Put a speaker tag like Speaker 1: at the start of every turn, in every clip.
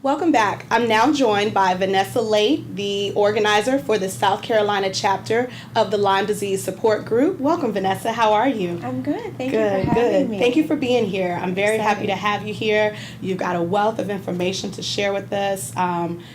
Speaker 1: Welcome back. I'm now joined by Vanessa Leite, the organizer for the South Carolina chapter of the Lyme Disease Support Group. Welcome, Vanessa. How are you?
Speaker 2: I'm good. Thank you for having me.
Speaker 1: Thank you for being here. I'm very happy to have you here. You've got a wealth of information to share with us.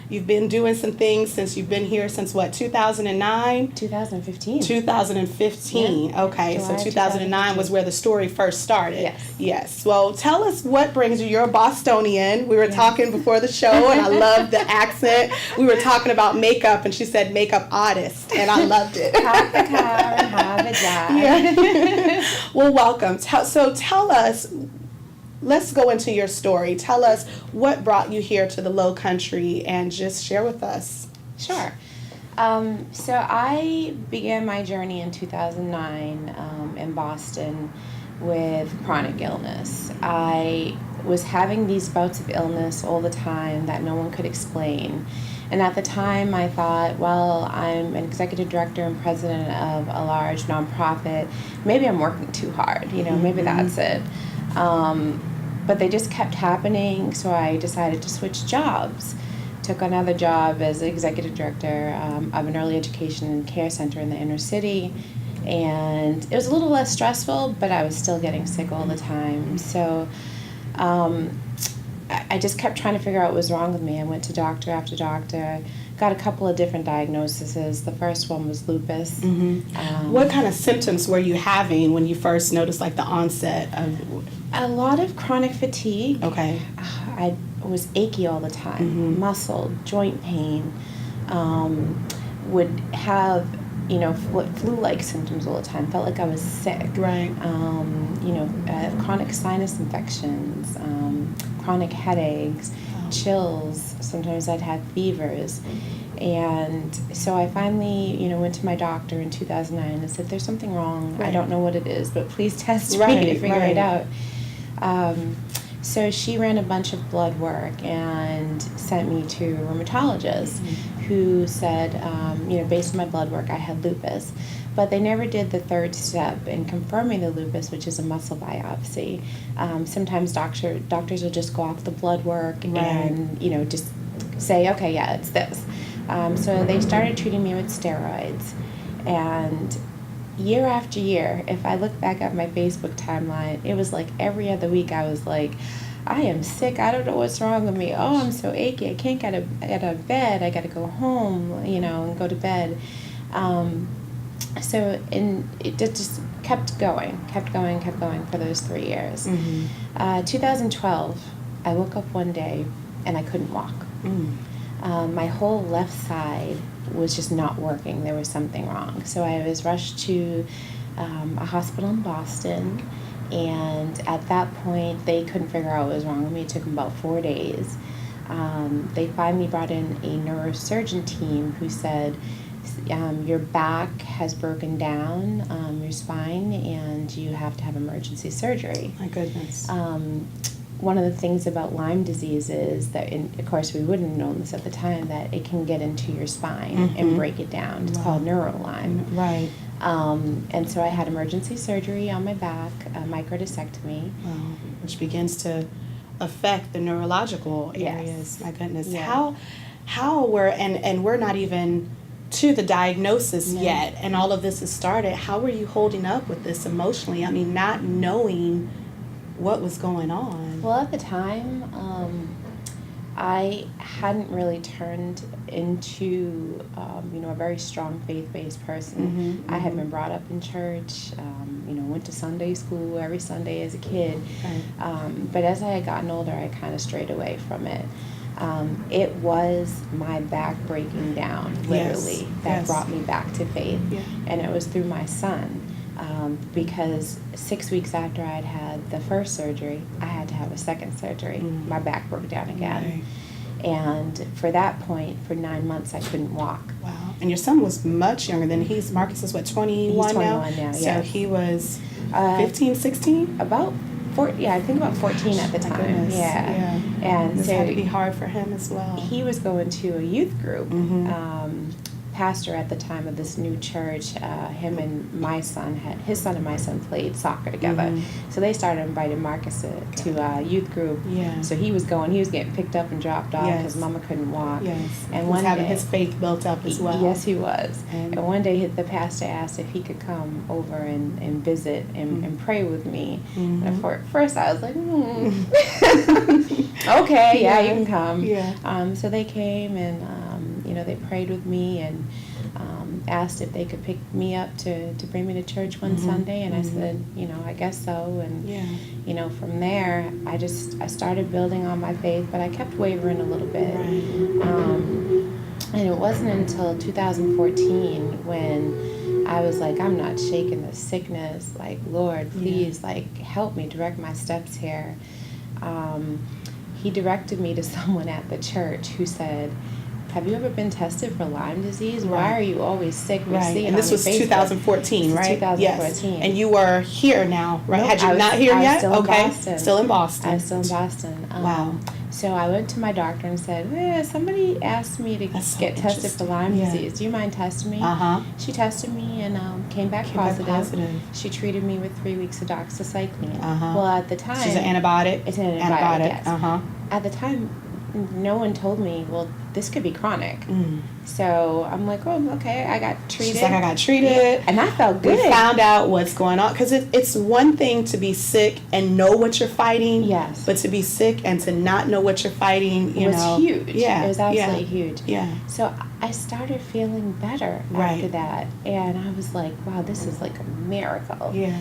Speaker 1: You've been doing some things since you've been here since what, 2009?
Speaker 2: 2015.
Speaker 1: 2015. Yeah. Okay,
Speaker 2: July
Speaker 1: so 2009 was where the story first started.
Speaker 2: Yes.
Speaker 1: Yes. Well, tell us what brings you. You're a Bostonian. We were talking before the show, and I loved the accent. We were talking about makeup, and she said makeup artist, and I loved it.
Speaker 2: Have the car and have a job.
Speaker 1: Yeah. Well, welcome. So tell us, let's go into your story. Tell us what brought you here to the Low Country, and just share with us.
Speaker 2: Sure. So I began my journey in 2009 in Boston with chronic illness. I was having these bouts of illness all the time that no one could explain. And at the time I thought, well, I'm an executive director and president of a large nonprofit. Maybe I'm working too hard, maybe that's it. But they just kept happening, so I decided to switch jobs. Took another job as executive director of an early education and care center in the inner city. And it was a little less stressful, but I was still getting sick all the time. So I just kept trying to figure out what was wrong with me. I went to doctor after doctor, got a couple of different diagnoses. The first one was lupus.
Speaker 1: Mm-hmm. What kind of symptoms were you having when you first noticed, like, the onset of?
Speaker 2: A lot of chronic fatigue.
Speaker 1: Okay.
Speaker 2: I was achy all the time, muscle, joint pain, would have flu-like symptoms all the time. Felt like I was sick.
Speaker 1: Right.
Speaker 2: Chronic sinus infections, chronic headaches, chills. Sometimes I'd have fevers. And so I finally, went to my doctor in 2009 and said, there's something wrong.
Speaker 1: Right.
Speaker 2: I don't know what it is, but please test me to figure it out. So she ran a bunch of blood work and sent me to a rheumatologist who said, based on my blood work, I had lupus. But they never did the third step in confirming the lupus, which is a muscle biopsy. Sometimes doctors will just go off the blood work and, just say, okay, yeah, it's this. So they started treating me with steroids. And year after year, if I look back at my Facebook timeline, it was like every other week I was like, I am sick, I don't know what's wrong with me, oh, I'm so achy, I can't get out of bed, I gotta go home, and go to bed. So it just kept going for those 3 years. 2012, I woke up one day and I couldn't walk. My whole left side was just not working. There was something wrong. So I was rushed to a hospital in Boston, and at that point they couldn't figure out what was wrong with me. It took them about 4 days. They finally brought in a neurosurgeon team who said, your back has broken down, your spine, and you have to have emergency surgery.
Speaker 1: My goodness.
Speaker 2: One of the things about Lyme disease is that, of course, we wouldn't have known this at the time, that it can get into your spine and break it down. It's called neurolyme.
Speaker 1: Right.
Speaker 2: And so I had emergency surgery on my back, a microdiscectomy.
Speaker 1: Which begins to affect the neurological areas.
Speaker 2: Yes.
Speaker 1: My goodness.
Speaker 2: Yeah.
Speaker 1: How were, and we're not even to the diagnosis yet, and all of this has started. How were you holding up with this emotionally? I mean, not knowing what was going on.
Speaker 2: Well, at the time, I hadn't really turned into, a very strong faith-based person. I had been brought up in church, went to Sunday school every Sunday as a kid.
Speaker 1: Right.
Speaker 2: But as I had gotten older, I kind of strayed away from it. It was my back breaking down, literally, that brought me back to faith. Yeah. And it was through my son. Because 6 weeks after I'd had the first surgery, I had to have a second surgery. My back broke down again. Right. And for that point, for 9 months, I couldn't walk.
Speaker 1: Wow. And your son was much younger than Marcus is what, 21 now?
Speaker 2: He's 21 now,
Speaker 1: So he was 15, 16?
Speaker 2: About 14, I think about 14 at the time.
Speaker 1: Goodness.
Speaker 2: Yeah. And
Speaker 1: this
Speaker 2: so
Speaker 1: had to be hard for him as well.
Speaker 2: He was going to a youth group. pastor at the time of this new church, him and his son and my son played soccer together. So they started inviting Marcus to youth group.
Speaker 1: Yeah.
Speaker 2: So he was getting picked up and dropped off because
Speaker 1: Yes.
Speaker 2: Mama couldn't walk.
Speaker 1: Yes.
Speaker 2: And
Speaker 1: He was
Speaker 2: one
Speaker 1: having
Speaker 2: day,
Speaker 1: his faith built up as well.
Speaker 2: Yes, he was.
Speaker 1: And
Speaker 2: one day the pastor asked if he could come over and visit and pray with me. And at first I was like, okay, yeah, you can come.
Speaker 1: Yeah.
Speaker 2: So they came and they prayed with me and asked if they could pick me up to bring me to church one Sunday, and I said, I guess so. And from there I started building on my faith, but I kept wavering a little bit.
Speaker 1: Right.
Speaker 2: And it wasn't until 2014 when I was like, I'm not shaking this sickness. Like, Lord, please, help me direct my steps here. He directed me to someone at the church who said, have you ever been tested for Lyme disease? Why are you always sick?
Speaker 1: Right. And this was 2014, right?
Speaker 2: 2014.
Speaker 1: Yes. And you were here now, right?
Speaker 2: Nope,
Speaker 1: Had you not here yet?
Speaker 2: Still in Boston.
Speaker 1: Still in Boston.
Speaker 2: I was still in Boston.
Speaker 1: Wow.
Speaker 2: So I went to my doctor and said, somebody asked me to get tested for Lyme disease. Do you mind testing me? She tested me and came back positive. She treated me with 3 weeks of doxycycline. Well, at the time...
Speaker 1: She's an antibiotic?
Speaker 2: It's an antibiotic, yes.
Speaker 1: At
Speaker 2: the time, no one told me, well, this could be chronic. So I'm like, oh, okay, I got treated.
Speaker 1: She's like, I got treated.
Speaker 2: Yeah. And I felt good.
Speaker 1: We found out what's going on. Because it's one thing to be sick and know what you're fighting.
Speaker 2: Yes.
Speaker 1: But to be sick and to not know what you're fighting,
Speaker 2: it was huge.
Speaker 1: Yeah.
Speaker 2: It was absolutely huge.
Speaker 1: Yeah.
Speaker 2: So I started feeling better after that. And I was like, wow, this is like a miracle.
Speaker 1: Yeah.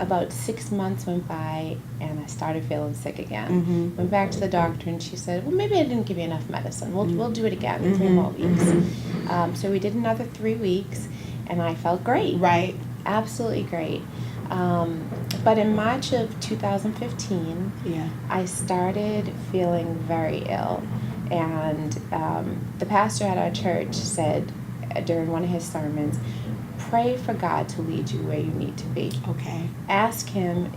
Speaker 2: About 6 months went by and I started feeling sick again. Went back to the doctor and she said, well, maybe I didn't give you enough medicine. We'll do it again in 3 more weeks. So we did another 3 weeks and I felt great.
Speaker 1: Right.
Speaker 2: Absolutely great. But in March of 2015, I started feeling very ill. And the pastor at our church said during one of his sermons, pray for God to lead you where you need to be.
Speaker 1: Okay.
Speaker 2: Ask him,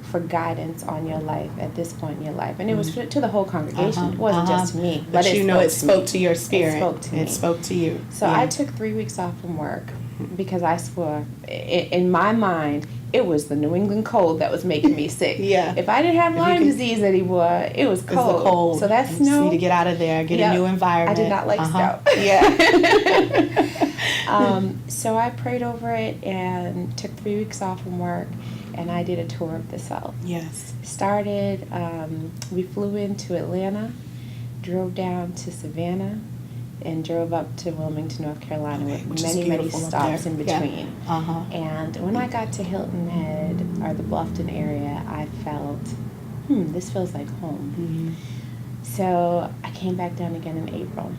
Speaker 2: for guidance on your life at this point in your life. And it was to the whole congregation. It wasn't just to me.
Speaker 1: But it spoke to your spirit.
Speaker 2: It spoke to me.
Speaker 1: It spoke to you.
Speaker 2: So I took 3 weeks off from work because I swore, in my mind, it was the New England cold that was making me sick. If I didn't have Lyme disease anymore, it was cold.
Speaker 1: It was the cold.
Speaker 2: So that
Speaker 1: you
Speaker 2: snow.
Speaker 1: just need to get out of there, get a new environment.
Speaker 2: I did not like snow. So I prayed over it and took 3 weeks off from work, and I did a tour of the South.
Speaker 1: Yes.
Speaker 2: Started, we flew into Atlanta, drove down to Savannah, and drove up to Wilmington, North Carolina, with many stops in between. And when I got to Hilton Head, or the Bluffton area, I felt, this feels like home. So I came back down again in April.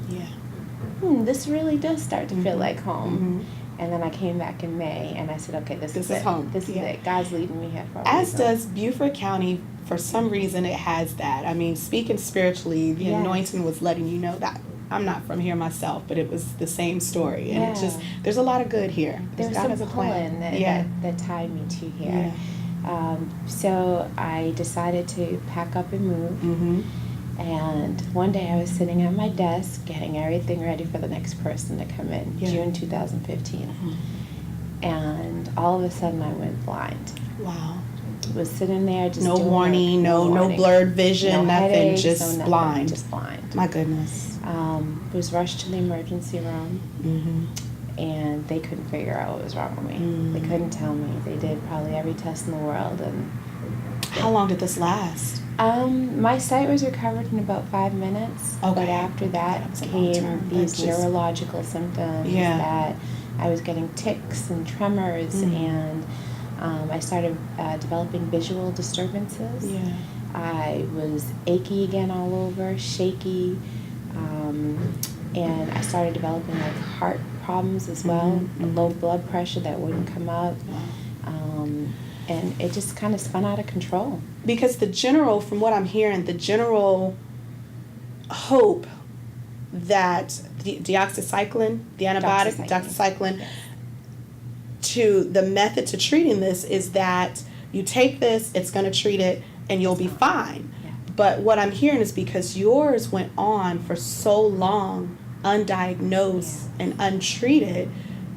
Speaker 2: This really does start to feel like home. And then I came back in May, and I said, okay, this is it.
Speaker 1: Home.
Speaker 2: This is it. God's leading me here for a
Speaker 1: As
Speaker 2: reason.
Speaker 1: does Beaufort County. For some reason, it has that. I mean, speaking spiritually, the anointing was letting you know that. I'm not from here myself, but it was the same story. And it just, there's a lot of good here.
Speaker 2: There's some pulling that tied me to here. So I decided to pack up and move. And one day I was sitting at my desk getting everything ready for the next person to come in, June 2015. And all of a sudden I went blind.
Speaker 1: Wow.
Speaker 2: Was sitting there just
Speaker 1: no warning, no blurred vision,
Speaker 2: no
Speaker 1: nothing,
Speaker 2: headaches,
Speaker 1: just
Speaker 2: nothing,
Speaker 1: blind.
Speaker 2: Just blind.
Speaker 1: My goodness.
Speaker 2: Was rushed to the emergency room, and they couldn't figure out what was wrong with me. They couldn't tell me. They did probably every test in the world. And
Speaker 1: how long did this last?
Speaker 2: My sight was recovered in about 5 minutes, but after that came these neurological symptoms that I was getting tics and tremors, and I started developing visual disturbances. I was achy again all over, shaky, and I started developing like heart problems as well, low blood pressure that wouldn't come up. And it just kind of spun out of control.
Speaker 1: Because from what I'm hearing, the general hope that the doxycycline, the antibiotic, doxycycline, to the method to treating this is that you take this, it's going to treat it, and you'll be fine. But what I'm hearing is because yours went on for so long undiagnosed and untreated,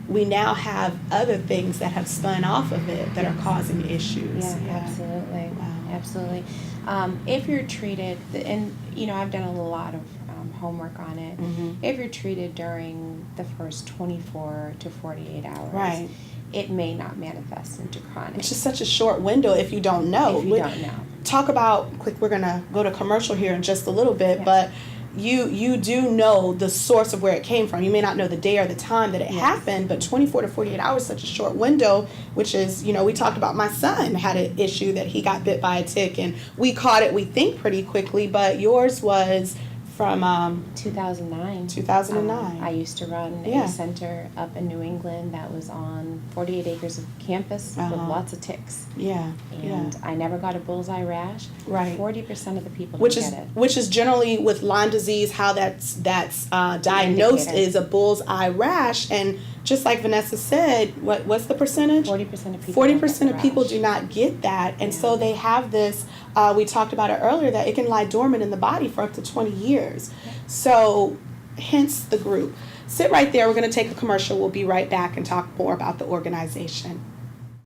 Speaker 1: we now have other things that have spun off of it that are causing issues.
Speaker 2: Yeah, absolutely.
Speaker 1: Wow.
Speaker 2: Absolutely. If you're treated, and I've done a lot of homework on it.
Speaker 1: Mm-hmm.
Speaker 2: If you're treated during the first 24 to 48 hours,
Speaker 1: Right.
Speaker 2: it may not manifest into chronic.
Speaker 1: It's just such a short window if you don't know.
Speaker 2: If you don't know.
Speaker 1: Talk about, we're going to go to commercial here in just a little bit, but you do know the source of where it came from. You may not know the day or the time that it happened, but 24 to 48 hours is such a short window, which is, we talked about my son had an issue that he got bit by a tick, and we caught it, we think, pretty quickly, but yours was from
Speaker 2: 2009.
Speaker 1: 2009.
Speaker 2: I used to run a center up in New England that was on 48 acres of campus with lots of ticks.
Speaker 1: Yeah.
Speaker 2: And I never got a bullseye rash.
Speaker 1: Right.
Speaker 2: 40% of the people
Speaker 1: which
Speaker 2: get it.
Speaker 1: Which is generally with Lyme disease, how that's diagnosed is a bullseye rash, and just like Vanessa said, what's the percentage?
Speaker 2: 40% of people.
Speaker 1: 40% of people do not get that, and so they have this. We talked about it earlier that it can lie dormant in the body for up to 20 years.
Speaker 2: Yeah.
Speaker 1: So, hence the group. Sit right there. We're going to take a commercial. We'll be right back and talk more about the organization.